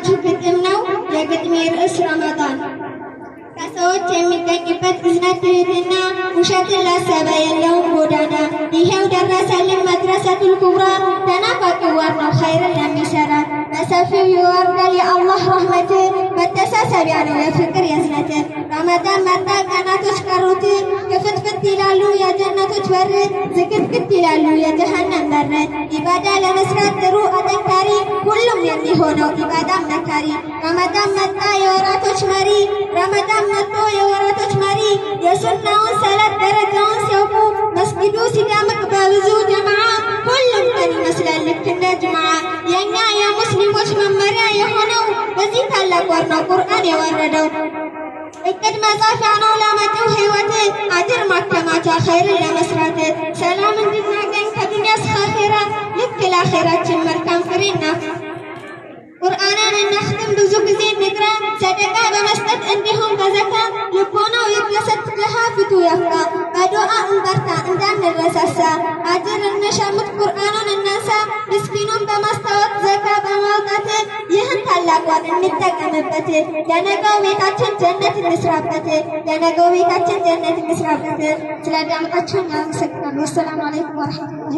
ያቀረብኩላችሁ ግጥም ነው። የግጥሜ ርዕስ ረመዳን። ከሰዎች የሚገኝበት እዝነት ትህትና፣ ውሸትን ላሰበ የለውም ጎዳና። ይሄው ደረሰልን መድረሰቱል ኩብራ፣ ተናፋቂ ወር ነው ኸይርን ለሚሰራ። በሰፊው ይወርዳል የአላህ ረህመት፣ መተሳሰቢያ ነው የፍቅር የዝነት። ረመዳን መጣ ቀናቶች ቀሩት፣ ክፍትፍት ይላሉ የጀነቶች በር፣ ዝግትግት ይላሉ የጀሃነም በር። ኢባዳ ለመስራት ጥሩ አጠንካሪ፣ ሁሉም የሚሆነው ኢባዳ መካሪ። ረመዳን መጣ የወራቶች መሪ፣ ረመዳን መጥቶ የወራቶች መሪ። የሱናውን ሰላት ደረጃውን ሲያውቁ፣ መስጊዱ ሲደምቅ በብዙ ጀማዓ፣ ሁሉም ቀን ይመስላል ልክ እንደ ጅምዓ። የእኛ የሙስሊሞች መመሪያ የሆነው በዚህ ታላቅ ወር ነው ቁርአን የወረደው። እቅድ መጻፊያ ነው ለመጪው ህይወት፣ አጅር ማከማቻ ኸይርን ለመስራት። ሰላም እንድናገኝ ከዱንያ እስከ አኺራ፣ ልክ ለአኺራችን መልካም ፍሬና። ቁርአንን እናኽትም ብዙ ጊዜ እንቅራ፣ ሰደቃ በመስጠት እንዲሁም በዘካ። ልቦናው ይደሰት ድሃ ፊቱ ያፍካ፣ በዱዓ እንበርታ እንዳንረሳሳ። አጅር እንሸምት ቁርአኑን እናንሳ፣ ምስኪኑን በማስታወቅ ዘካ በማውጣት። ይህን ታላቅ ወር እንጠቀምበት፣ ለነገው ቤታችን ጀነት እንስራበት፣ ለነገው ቤታችን ጀነት እንስራበት። ስላዳመጣችሁኝ አመሰግናለሁ። ወሰላሙ አለይኩም ወረሕመቱላሂ